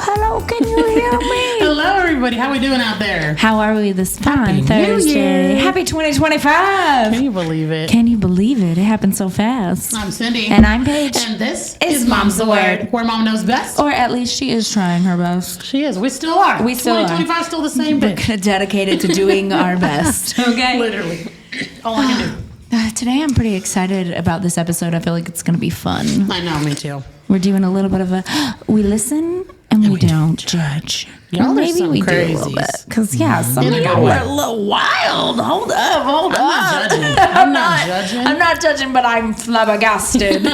Hello, can you hear me? Hello, everybody. How we doing out there? How are we this fine Happy Thursday? New Year. Happy 2025. Can you believe it? Can you believe it? It happened so fast. I'm Cyndi. And I'm Paige. And this It's is Mom's the Word, where Mom knows best. Or at least she is trying her best. She is. We still are. We still are. 2025 still the same We're bitch. going to dedicate it to doing our best. Okay? Literally. All I can do. Today I'm pretty excited about this episode. I feel like it's going to be fun. I know, me too. We're doing a little bit of a we listen and we don't judge. Y'all Or are maybe some we do a little crazies. bit. Because, some of In a y'all good way. are a little wild. Hold up. I'm not judging. I'm not judging. I'm not judging, but I'm flabbergasted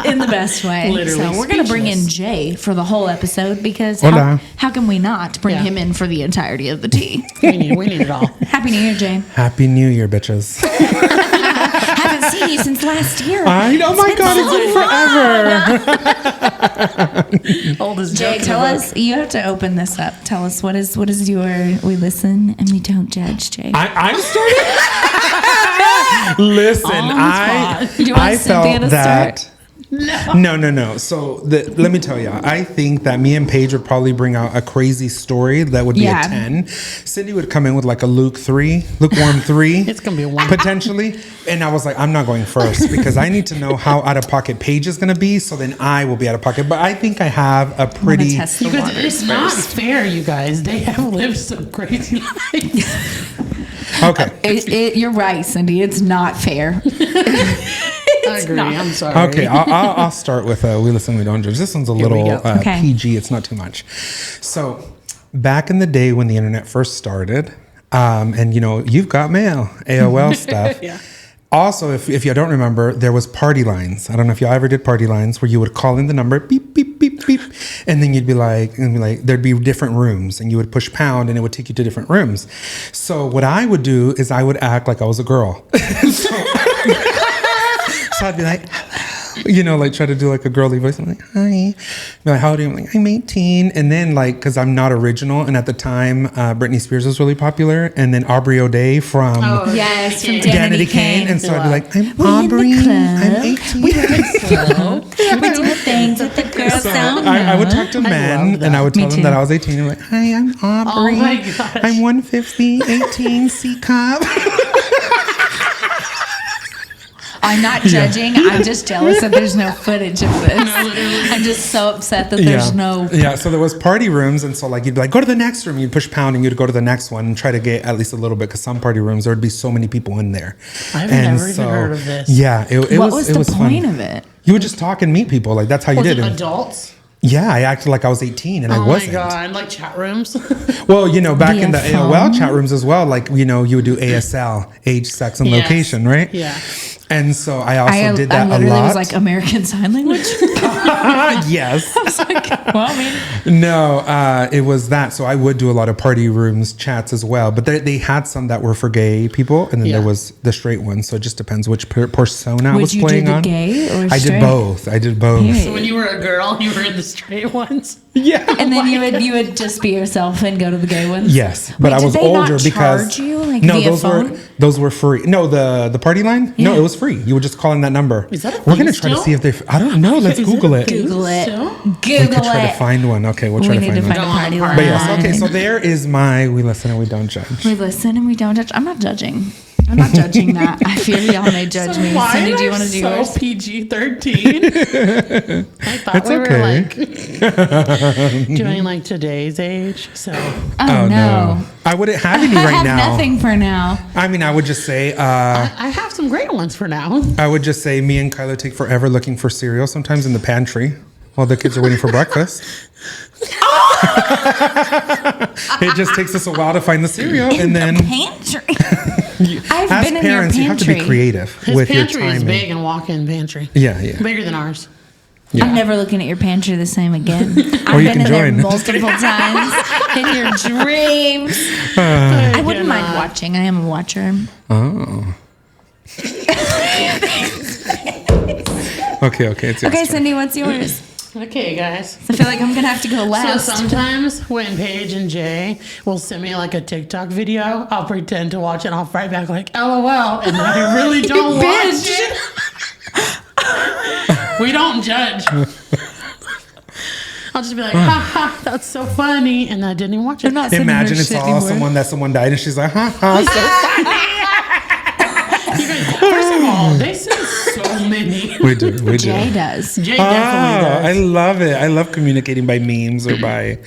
in the best way. Literally So we're going to bring in speechless. Jay for the whole episode because Hola. how can we not bring Yeah. him in for the entirety of the tea? We need it all. Happy New Year, Jay. Happy New Year, bitches. Haven't seen you since last year. Oh my God, it's been forever. Oldest Jay, joke in tell the us. You have to open this up. Tell us what is your we listen and we don't judge, Jay. I'm starting. Listen, On the spot. Do you want I Cynthia felt to that. start? No. So let me tell you, I think that me and Paige would probably bring out a crazy story that would be Yeah. a 10. Cyndi would come in with like a lukewarm 3. It's gonna be a 1. Potentially. And I was like, I'm not going first because I need to know how out of pocket Paige is going to be. So then I will be out of pocket. But I think I have a pretty. Test the Because waters it's not first. fair, you guys. They have lived some crazy lives. Okay. You're right, Cyndi. It's not fair. I agree. not. I'm sorry. Okay, I'll start with we listen, we don't judge. This one's a we little go. Okay. PG. It's not too much. So, back in the day when the internet first started, and you've got mail, AOL stuff. Yeah. Also, if you don't remember, there was party lines. I don't know if y'all ever did party lines where you would call in the number, beep, beep, beep, beep, and then you'd be like, there'd be different rooms, and you would push pound, and it would take you to different rooms. So what I would do is I would act like I was a girl. So I'd be like, try to do like a girly voice. I'm like, hi. Be like, how old are you? I'm like, I'm 18. And then because I'm not original, and at the time, Britney Spears was really popular, and then Aubrey O'Day from Yes, from Danity Kane. And so I'd be like, I'm Aubrey. I'm 18. We do things that the girls So don't I would know. talk to love men, that. and I would Me tell them too. that I was 18. I'm like, hi, I'm Aubrey. Oh my gosh. I'm 150, 18, C cup. I'm not judging. I'm just jealous that there's no footage of this. I'm just so upset that there's no. Yeah, so there was party rooms, and so you'd be like, go to the next room. You'd push pound, and you'd go to the next one and try to get at least a little bit, because some party rooms there would be so many people in there. I've And never even heard of this. Yeah, it What was was the point fun. of it? You would just talk and meet people. Like that's how you Was did it it. adults? Yeah, I acted like I was 18 and I Oh wasn't. my god, like chat rooms. Well, back Via in the phone? AOL chat rooms as well, you would do ASL, age, sex, and Yes. location, right? Yeah. And so I also did that I a literally lot. was like American Sign Language. Yes. Well, I mean, No, it was that. So I would do a lot of party rooms chats as well. But they had some that were for gay people, and then Yeah. there was the straight one. So it just depends which persona I Would was you do playing the on. gay or I straight? did both. Period. So when you were a girl, you were in the straight ones. Yeah. and then you would just be yourself and go to the gay ones. Yes, but Wait, I did was they not older because charge you, like, no, via those phone? were free. No, the party line. Yeah. No, it was free. You would just call in that number. Is that a We're thing gonna try to still? see if they. I don't know. Let's Is it Google a it. thing? Google it. Still? We Google could try to it. find one. Okay, we'll try We to need find to one. find a party Go on. line. But yes, okay. So there is my we listen and we don't judge. We listen and we don't judge. I'm not judging. I'm not judging that. I fear y'all may judge me. Cindy, do you want to do yours? PG-13? I thought It's we were okay. doing like today's age. So Oh, no. I wouldn't have any I right have now. nothing for now. I mean, I would just say, I have some great ones for now. I would just say, me and Kyla take forever looking for cereal. Sometimes in the pantry while the kids are waiting for breakfast. It just takes us a while to find the cereal, and then Pantry. I've as been in your parents, you have to be pantry. creative His with your pantry is timing. big and walk-in pantry. Yeah, yeah. Bigger than ours. Yeah. I'm never looking at your pantry the same again. I've Or you been can in there join. multiple times in your dreams. I wouldn't mind watching. I am a watcher. Oh. Okay. It's your Okay, turn. Cindy, what's yours? Okay, guys. I feel like I'm gonna have to go So last. sometimes when Paige and Jay will send me like a TikTok video, I'll pretend to watch it and I'll write back like LOL, and I really don't watch it. We don't judge. I'll just be like, ha ha, that's so funny, and I didn't even watch it. I'm not sending her Imagine it's shit all anymore. someone died and she's like, ha ha, so funny. First of all, they send so many. We do. Jay does. Jay Oh, definitely I does. love it. I love communicating by memes or by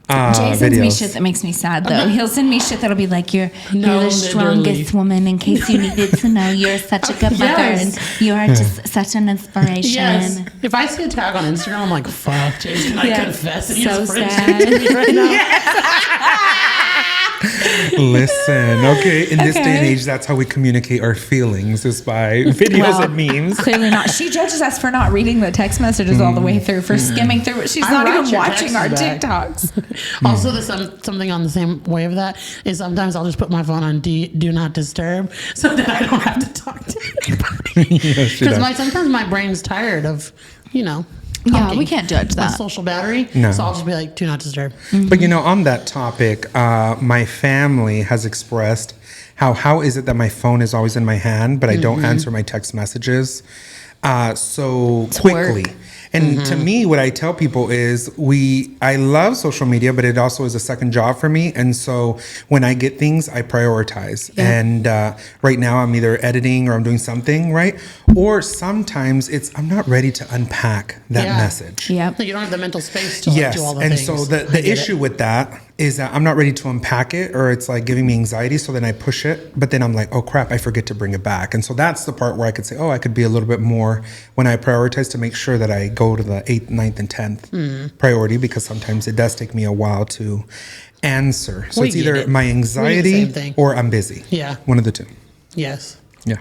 Jay sends videos. me shit that makes me sad, though. He'll send me shit that'll be like, you're No, the literally. strongest woman in case you needed to know. You're such a good mother, Yes. and you are just such an inspiration. Yes. If I see a tag on Instagram, I'm like, fuck, Jason, I Yeah. confess that So he's friends sad. with me right now. Listen, okay, in this day and Okay. age, that's how we communicate our feelings is by videos Well, and memes. Clearly not. She judges us for not reading the text messages all the way through, for skimming through it. She's I not write even your watching our texts back. TikToks. Also, there's something on the same way of that is sometimes I'll just put my phone on do not disturb so that I don't have to talk to anybody. Yes, she Because does. sometimes my brain's tired of, Yeah, talking. we can't judge My that. social battery. No. So I'll just be like, do not disturb. But on that topic, my family has expressed how is it that my phone is always in my hand, but I don't answer my text messages so quickly. work. And to me, what I tell people is I love social media, but it also is a second job for me. And so when I get things, I prioritize. Yeah. And right now I'm either editing or I'm doing something, right? Or sometimes I'm not ready to unpack that Yeah. message. Yep. You don't have the mental space to Yes, do all the and things. so I the get issue it. with that is that I'm not ready to unpack it, or it's like giving me anxiety. So then I push it, but then I'm like, oh crap, I forget to bring it back. And so that's the part where I could say, oh, I could be a little bit more when I prioritize to make sure that I go to the 8th, 9th, and 10th priority, because sometimes it does take me a while to answer. So We it's get either it. my We do the anxiety same thing. or I'm busy. Yeah. One of the two. Yes. Yeah.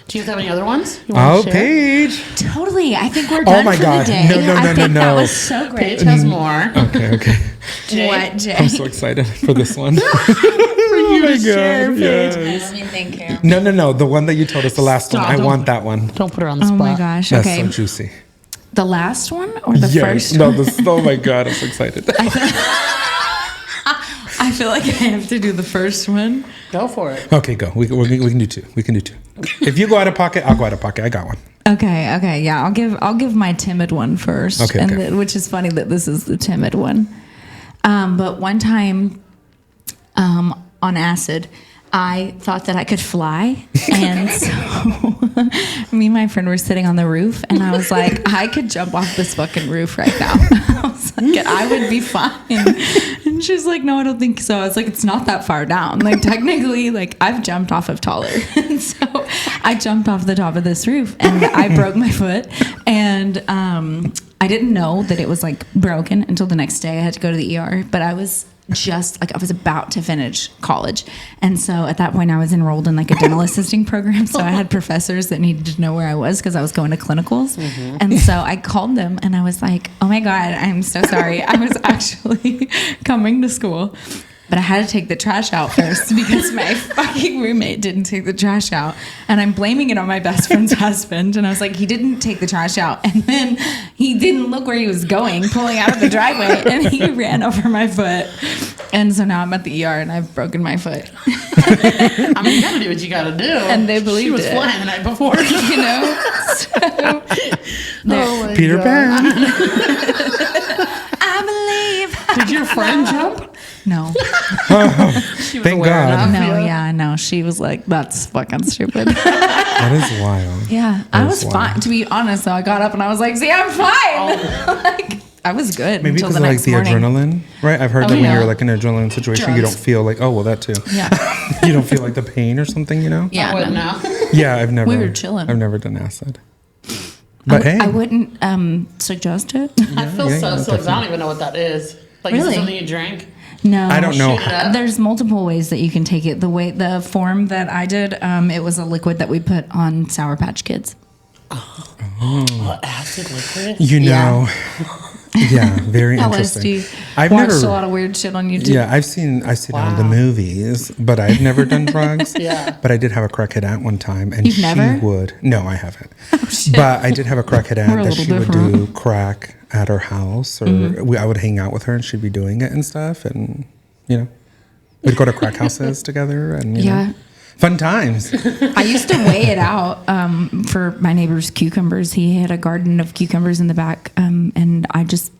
Do you have any other ones? You wanna Oh, share? Paige. Totally. I think we're done my for God. the day. No, I think no. that was so Paige great. has more. Okay. Jay? What, Jay? I'm so excited for this one. you to share, Paige. yes. Let me think here. No. The one that you told us, the last Stop, one. I don't- want that one. Don't put her on the Oh spot. my gosh. That's Okay. so juicy. The last one or the Yes. first No, one? oh my God, I'm so excited. I feel like I have to do the first one. Go for it. Okay, go. We can do two. We can do two. If you go out of pocket, I'll go out of pocket. I got one. Okay, yeah. I'll give my timid one first. Okay, and okay. which is funny that this is the timid one. But one time on acid, I thought that I could fly. And so me and my friend were sitting on the roof, and I was like, I could jump off this fucking roof right now. I was like, I would be fine. And she's like, no, I don't think so. I was like, it's not that far down. Like, technically, like, I've jumped off of taller. And so I jumped off the top of this roof, and I broke my foot. And I didn't know that it was, like, broken until the next day. I had to go to the ER. But I was just like, I was about to finish college. And so at that point I was enrolled in like a dental assisting program. So I had professors that needed to know where I was because I was going to clinicals. And so I called them and I was like, oh my God, I'm so sorry. I was actually coming to school, but I had to take the trash out first because my fucking roommate didn't take the trash out. And I'm blaming it on my best friend's husband. And I was like, he didn't take the trash out. And then he didn't look where he was going, pulling out of the driveway, and he ran over my foot. And so now I'm at the ER and I've broken my foot. I mean, you gotta do what you gotta do. And they believed She was it. flying the night before. You know? So, Oh my Peter God. Pan. I believe. Did your friend jump? No. She was Thank aware God. enough, No, yeah, no. She was like, that's fucking stupid. That is wild. Yeah, I That was is fine. wild. To be honest, though, I got up and I was like, see, I'm fine. Like, I was good Maybe until because the of like next the morning. adrenaline, right? I've heard that when yeah. you're like in an adrenaline situation, you don't Drugs. feel like, oh, well, that too. Yeah. You don't feel like the pain or something, you know? Yeah. I wouldn't no. know. Yeah, I've never. We were chilling. I've never done acid. But hey, I wouldn't suggest it. I feel yeah, so yeah, sick. I don't even know what that is. Like, is Really? it something you drink? No. I don't know. Shoot it up. There's multiple ways that you can take it. The form that I did, it was a liquid that we put on Sour Patch Kids. Oh, acid liquid? You Yeah. know, yeah, very interesting. LSD. I've Watched never. a lot of weird shit on YouTube. Yeah, I've seen it on the Wow. movies, but I've never done drugs. Yeah. But I did have a crackhead aunt one time, and You've she never? would. No, I haven't. Oh, shit. But I did have a crackhead We're aunt a that little she would different. do crack at her house, or Mm-hmm. I would hang out with her, and she'd be doing it and stuff, and you know, we'd go to crack houses together, and you Yeah. know, fun times. I used to weigh it out for my neighbor's cucumbers. He had a garden of cucumbers in the back, and I just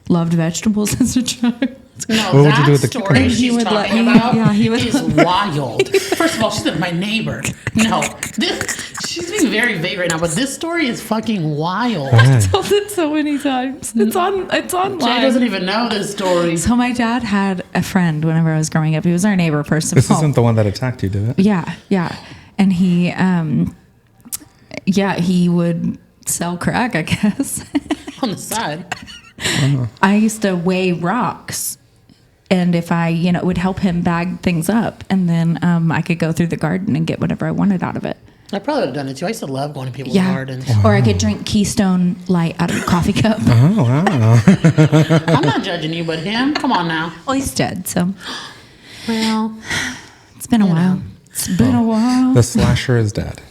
loved vegetables as a child. No, What would you that do with the story cucumber? she's He would let talking me- about yeah, he would- is wild. First of all, she's my neighbor. No, she's being very vague right now, but this story is fucking wild. I told it so many times. It's online. Jay doesn't even know this story. So my dad had a friend whenever I was growing up. He was our neighbor, first of This all. isn't the one that attacked you, did it? Yeah. And he, he would sell crack, I guess. On the side. I used to weigh rocks. And if I, it would help him bag things up. And then I could go through the garden and get whatever I wanted out of it. I probably would have done it too. I used to love going to people's Yeah. gardens. Or I could drink Keystone Light out of a coffee cup. Oh, wow. I'm not judging you, but him. Come on now. Well, he's dead, so Well, it's been a while. It's been a while. The slasher is dead.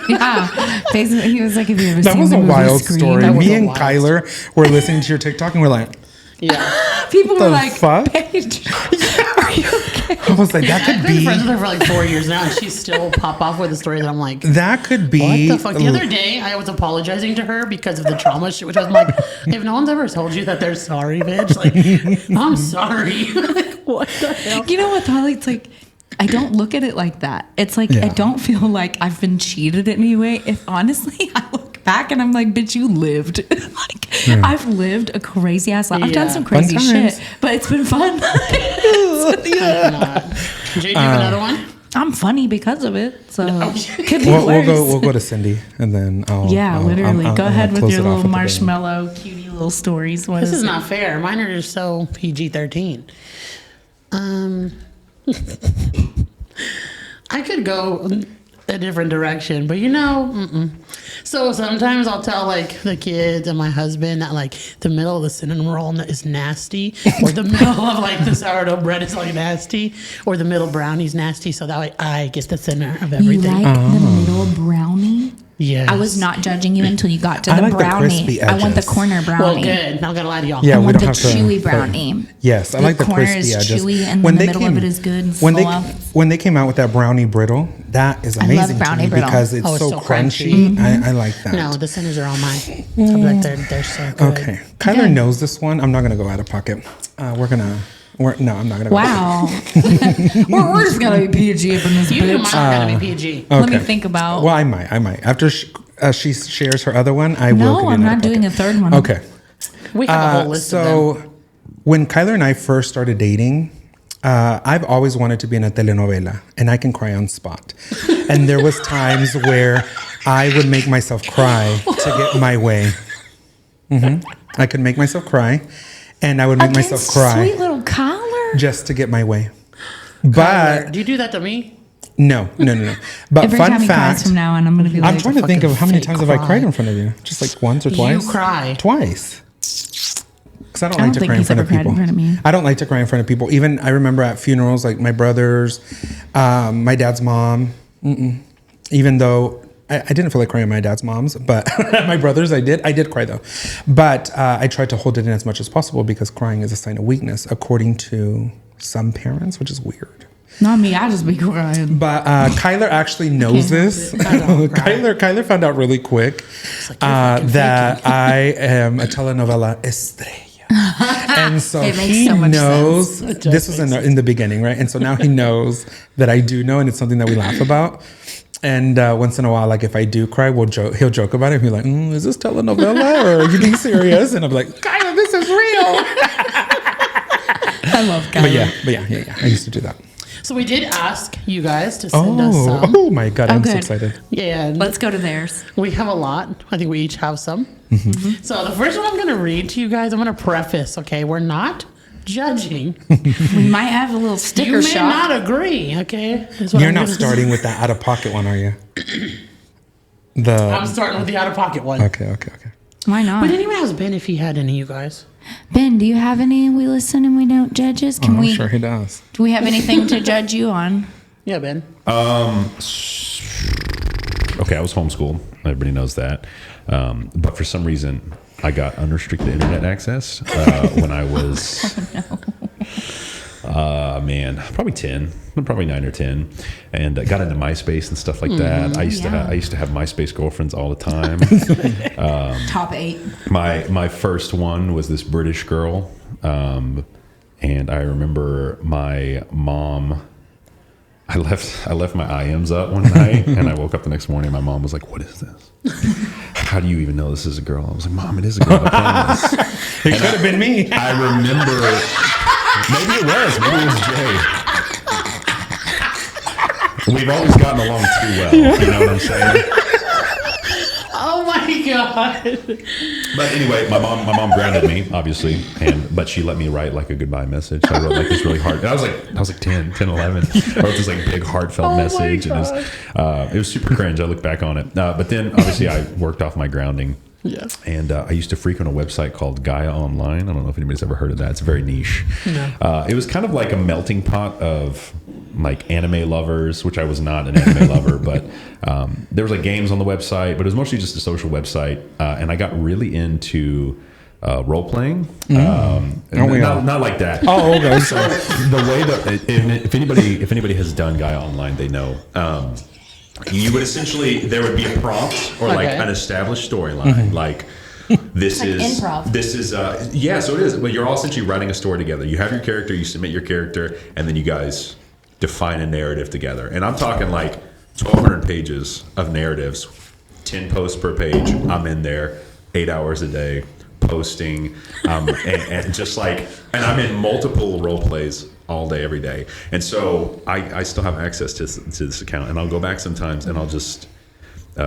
Yeah. Basically, he was like, have you ever That seen was the a movie wild Scream? story. That was Me a and wild Kyler were listening to your TikTok and we're like, yeah. People the were like, fuck? Paige, are you okay? I was like, that I've could been be, friends with her for like 4 years now, and she still pop off with a story that I'm like, that could what be. the fuck? The other day, I was apologizing to her because of the trauma shit, which I was like, if no one's ever told you that they're sorry, bitch, like, I'm sorry. Like, what the hell? You know what, Holly? It's like, I don't look at it like that. It's like, Yeah. I don't feel like I've been cheated in any way. If honestly, I look back and I'm like, bitch, you lived. I've lived a crazy ass life. I've done Yeah. some crazy Fun times. shit, but it's been fun. I'm not. Jay, do you have another one? I'm funny because of it. So could be We'll worse. go to Cyndi and then I'll. Literally. I'll Go ahead with close your it off little with the bang. marshmallow, cutie little stories. What This is is it? not fair. Mine are just so PG-13. I could go a different direction, but mm-mm. So sometimes I'll tell like the kids and my husband that like the middle of the cinnamon roll is nasty, or the middle of like the sourdough bread is like nasty, or the middle brownie's nasty. So that way I get the center of You everything. like the middle brownie? Yes. I was not judging you until you got to I the like the brownie. crispy I want the edges. corner Well, brownie. good. Not gonna lie to y'all. Yeah, I we want don't the have to. chewy but- brownie. Yes, I The like the corner crispy is edges. chewy and the middle of it is good and when full they of- when they came out with that brownie brittle, that is love amazing to brownie me brittle. because it's Oh, it's so so crunchy. crunchy. I like that. No, the centers are all mine. I'll be like, they're so good. Okay, Kyler knows this one. I'm not gonna go out of pocket. No, I'm not gonna. Go Wow. we're just going to be PG up in this You bitch. might gotta be PG. Let me think about. Well, I might. After she shares her other one, I will. No, give you I'm another not doing a pocket. third one. Okay. We have a whole list of them. So when Kyler and I first started dating, I've always wanted to be in a telenovela, and I can cry on spot. And there was times where I would make myself cry to get my way. I could make myself cry, and I would make myself Against cry Sweet little collar. just to get my way. But Do you do that to me? no. But Every fun time he cries fact, from now on, I'm going to be I'm like, trying to think of how many fake times have I cry. cried in front of you? Just like once or twice? cry. Twice. Because I don't I like don't to think cry in he's front ever of cried in people. front of me. I don't like to cry in front of people. Even I remember at funerals, like my brother's, my dad's mom. Even though I didn't feel like crying at my dad's mom's, but my brother's I did. I did cry though. But I tried to hold it in as much as possible because crying is a sign of weakness, according to some parents, which is weird. not me. I just be crying. But Kyler actually knows this. Kyler found out really quick that I am a telenovela estrella. And so It makes he so much knows, sense. this was in the beginning, right? And so now he knows that I do know, and it's something that we laugh about. And once in a while, like if I do cry, he'll joke about it. He'll be like, is this telenovela or are you being serious? And I'm like, Kyler, this is real. I love Kyler. But yeah. I used to do that. So we did ask you guys to send us some. Oh my God, I'm so good. excited. Yeah, and Let's go to theirs. we have a lot. I think we each have some. Mm-hmm. So the first one I'm going to read to you guys, I'm going to preface, okay? We're not judging. We might have a little sticker You may shock. not agree, okay? Is what You're I'm not gonna- starting with that out of pocket one, are you? I'm starting with the out-of-pocket one. Okay. Why not? We didn't even ask Ben if he had any, you guys. Ben, do you have any we listen and we don't judge us? Can I'm we? sure he does. Do we have anything to judge you on? Yeah, Ben. Okay, I was homeschooled. Everybody knows that. But for some reason, I got unrestricted internet access when I was Man, probably 10, probably 9 or 10, and got into MySpace and stuff like that. I used to have MySpace girlfriends all the time. Top 8. My first one was this British girl, and I remember my mom. I left my IMs up one night, and I woke up the next morning. My mom was like, "What is this? How do you even know this is a girl?" I was like, "Mom, it is a girl. I promise." It could have been me. I remember. Maybe it was Jay. We've always gotten along too well. You know what I'm saying? Oh my God. But anyway, my mom grounded me, obviously, but she let me write like a goodbye message. So I wrote like this really hard. And I was like 10, 11. I wrote this like big heartfelt message, and it was super cringe. I look back on it, but then obviously I worked off my grounding. Yeah. And I used to frequent a website called Gaia Online. I don't know if anybody's ever heard of that. It's very niche. No. It was kind of like a melting pot of like anime lovers, which I was not an anime lover, but there was like games on the website, but it was mostly just a social website. And I got really into role playing. Not like that. Oh, okay. So the way that if anybody has done Gaia Online, they know. You would essentially, there would be a prompt or like an established storyline, like this is improv. This is so it is. But you're all essentially writing a story together. You have your character, you submit your character, and then you guys define a narrative together. And I'm talking like 1,200 pages of narratives, 10 posts per page. I'm in there 8 hours a day posting, and just like, and I'm in multiple role plays all day, every day. And so I still have access to this account, and I'll go back sometimes and I'll just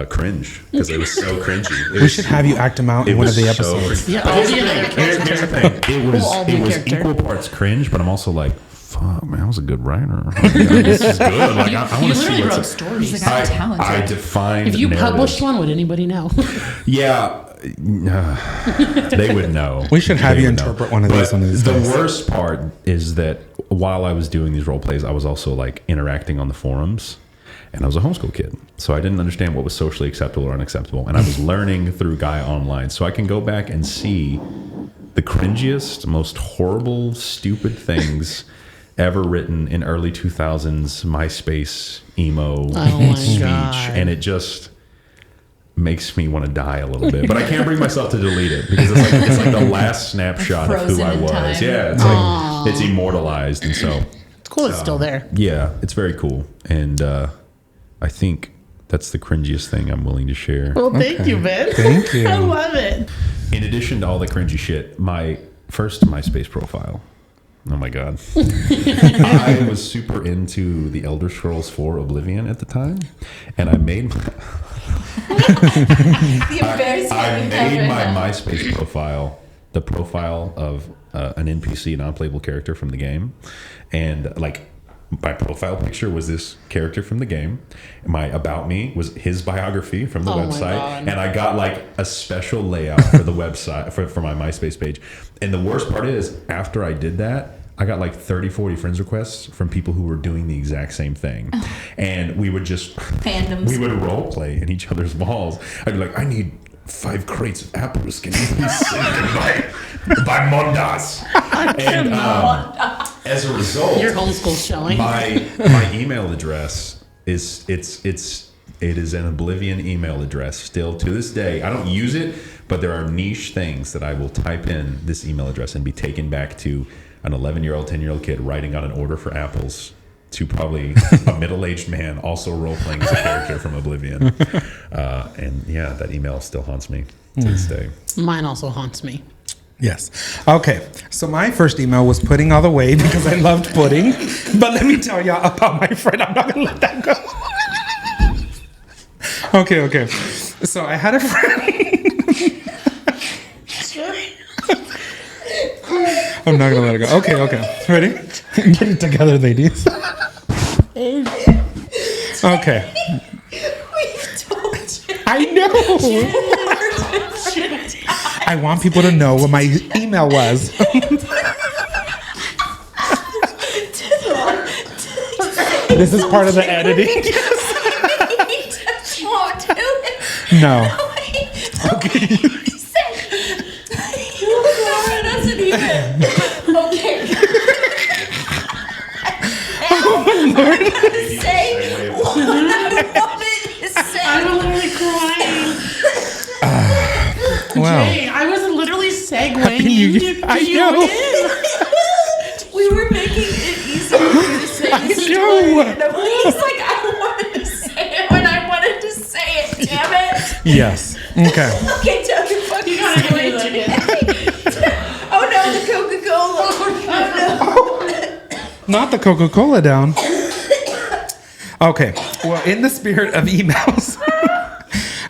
cringe because it was so cringy. We should have you act them out in one of the episodes. Yeah, But I'll here's be the in thing. Here's the thing. We'll all be It a was character. equal parts cringe, but I'm also like, fuck, man, I was a good writer. This is good. Like, I want You to see literally what's wrote stories. He's like, I'm talented. I defined If you narratives. published one, would anybody know? Yeah. They would know. We should have They you would know. interpret one of these But one of these the days. worst part is that while I was doing these role plays, I was also like interacting on the forums, and I was a homeschool kid, so I didn't understand what was socially acceptable or unacceptable, and I was learning through Gaia Online, so I can go back and see the cringiest, most horrible, stupid things ever written in early 2000s MySpace emo speech, God. and it just makes me want to die a little bit, but I can't bring myself to delete it because it's like the last snapshot of who Frozen I in was. time. Yeah, it's like it's immortalized, and so It's cool it's still there. yeah, it's very cool, and I think that's the cringiest thing I'm willing to share. Well, thank you, Ben. Thank you. I love it. In addition to all the cringy shit, my first MySpace profile. Oh my God. I was super into the Elder Scrolls 4 Oblivion at the time, and I made my MySpace profile the profile of an NPC, non-playable character from the game, and like my profile picture was this character from the game. My about me was his biography from the website, and I got like a special layout for the website for my MySpace page. And the worst part is, after I did that, I got like 30, 40 friends requests from people who were doing the exact same thing. And we would just Fandoms. we would role play in each other's walls. I'd be like, I need 5 crates of apples. Can you please send them by Mondas? And as a result, Your homeschool showing. my email address is it is an Oblivion email address still to this day. I don't use it, but there are niche things that I will type in this email address and be taken back to an 11-year-old, 10-year-old kid writing on an order for apples to probably a middle-aged man also role-playing as a character from Oblivion. And yeah, that email still haunts me to this day. Mine also haunts me. Yes. Okay. So my first email was pudding all the way because I loved pudding. But let me tell y'all about my friend. I'm not going to let that go. Okay. So I had a friend. I'm not going to let it go. Okay. Ready? Get it together, ladies. Okay. We've told you. I know. I want people to know what my email was. This is part of the editing. No. Okay. Okay. Lord. Say what I wanted to say. I'm literally crying. Wow. Jay, I was literally segueing New into Year. I you know. in. We were making it easier for you to say I this know. story. And he's like, I wanted to say it when I wanted to say it. Damn it. Yes. Okay. Okay, tell your fucking gotta story do today. that Oh no, the Coca-Cola. Oh no. Not the Coca-Cola down. Okay. Well, in the spirit of emails,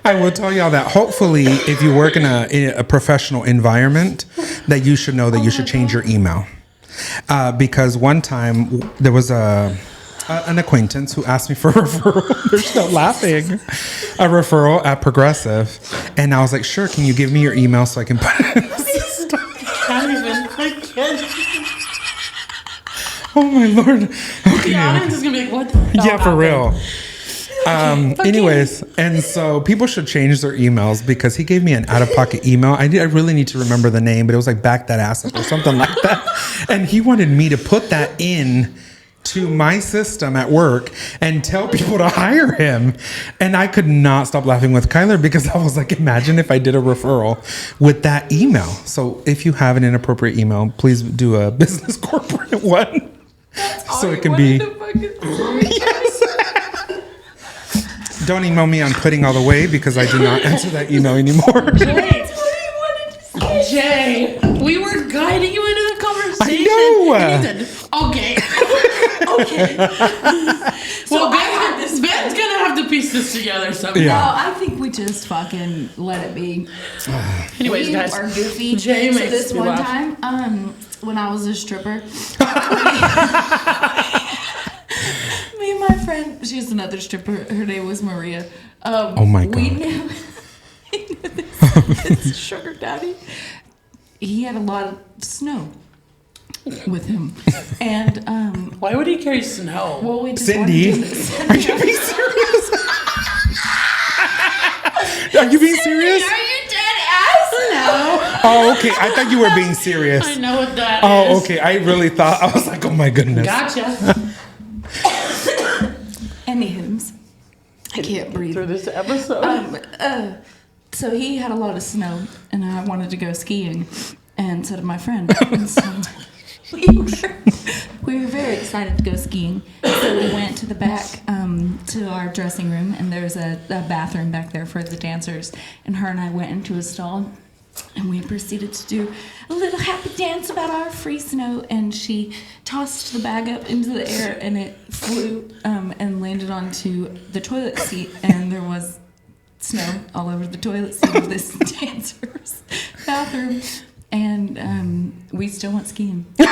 I will tell y'all that hopefully if you work in a professional environment, that you should know that you should change your email. Because one time there was an acquaintance who asked me for a referral. They're still laughing. A referral at Progressive. And I was like, sure, can you give me your email so I can put it in the system? I can't. Oh my Lord. The Okay. audience is gonna be like, what the hell Yeah, for happened? real. Anyways, and so people should change their emails because he gave me an out-of-pocket email. I really need to remember the name, but it was like back that ass up or something like that. And he wanted me to put that in to my system at work and tell people to hire him. And I could not stop laughing with Kyler because I was like, imagine if I did a referral with that email. So if you have an inappropriate email, please do a business corporate one. So it can be. Yes. Don't email me on Pudding All the Way because I do not answer that email anymore. Jay, we were guiding you into the conversation. I know. And he said, okay. Okay. Well, Ben's gonna have to piece this together somehow. Yeah. No, I think we just fucking let it be. Anyways, We guys, are goofy. Jay So makes this me one laugh. time, when I was a stripper, me and my friend, she's another stripper. Her name was Maria. Oh my God. We knew this sugar daddy. He had a lot of snow with him, and why would he carry snow? well, we just Cyndi, wanted to- are you being serious? Are you being serious? Are you dead ass? No. Oh, okay. I thought you were being serious. I know what that is. Oh, okay. I really thought, I was like, oh my goodness. Gotcha. Anywho's, I can't breathe. Through this episode. So he had a lot of snow, and I wanted to go skiing, and so did my friend. And so we were very excited to go skiing. So we went to the back to our dressing room, and there's a bathroom back there for the dancers. And her and I went into a stall, and we proceeded to do a little happy dance about our free snow. And she tossed the bag up into the air, and it flew and landed onto the toilet seat, and there was snow all over the toilet seat of this dancer's bathroom. And we still went skiing. Off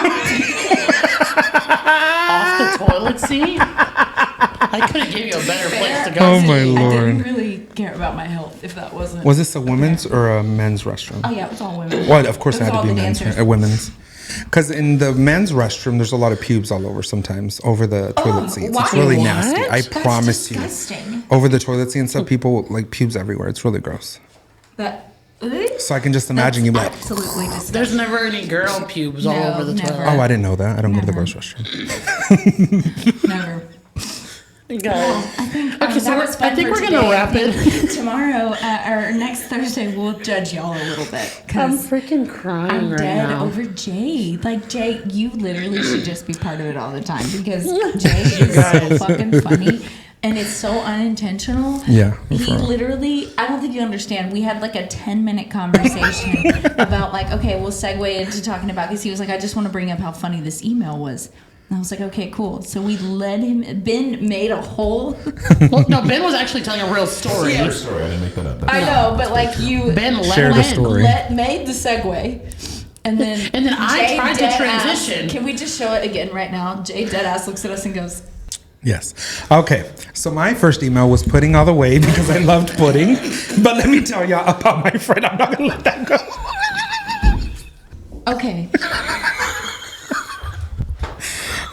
the toilet seat? I couldn't give you a better place to go. Oh my I Lord. didn't really care about my health if that wasn't. Was this a women's or a men's restroom? Oh yeah, it was all women. Well, of course It it was had to all be the men's, dancers. women's. Because in the men's restroom, there's a lot of pubes all over sometimes, over the toilet seats. It's why? really What? nasty. I That's promise disgusting. you. Over the toilet seat and stuff, people like pubes everywhere. It's really gross. That. So I can just imagine you like, Absolutely disgusting. There's never any girl pubes all No, over the never. toilet. oh, I didn't know that. I don't go to the Never. girls' restroom. Never. Guys. I think. Okay, so that was fun I think for we're gonna today. wrap I it. think Tomorrow or next Thursday, we'll judge y'all a little bit I'm because freaking crying I'm right dead now. over Jay. Like Jay, you literally should just be part of it all the time because Jay is so guys. fucking funny. And it's so unintentional. Yeah, He for real. literally, I don't think you understand. We had like a 10-minute conversation about like, okay, we'll segue into talking about, because he was like, I just want to bring up how funny this email was. And I was like, okay, cool. So we led him, Ben made a whole, Well, no, Ben was actually telling a real story. Your story. I didn't make that up. I know, but like you Ben let Share him the in. story. made the segue. And then I Jay tried to deadass- transition. Can we just show it again right now? Jay deadass looks at us and goes, Yes. Okay. So my first email was pudding all the way because I loved pudding. But let me tell y'all about my friend. I'm not going to let that go. okay.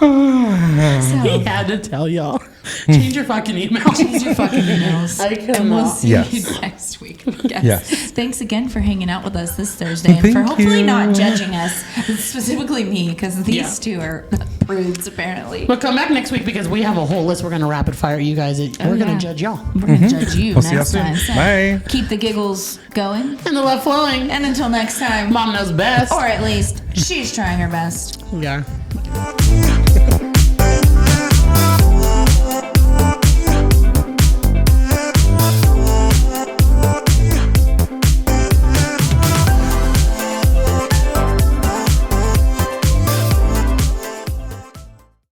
He had to tell y'all. Change your fucking email. Change your fucking emails. I And we'll cannot. see Yes. you next week. Yes. Yes. Thanks again for hanging out with us this Thursday and for Thank hopefully you. not judging us, specifically me, because these Yeah. two are prudes apparently. But come back next week because we have a whole list. We're going to rapid fire you guys. We're going yeah. to judge y'all. We're gonna judge you We'll see next y'all time. soon. So Bye. keep the giggles going, And the love flowing. and until next time, Mom knows best. or at least she's trying her best. Yeah.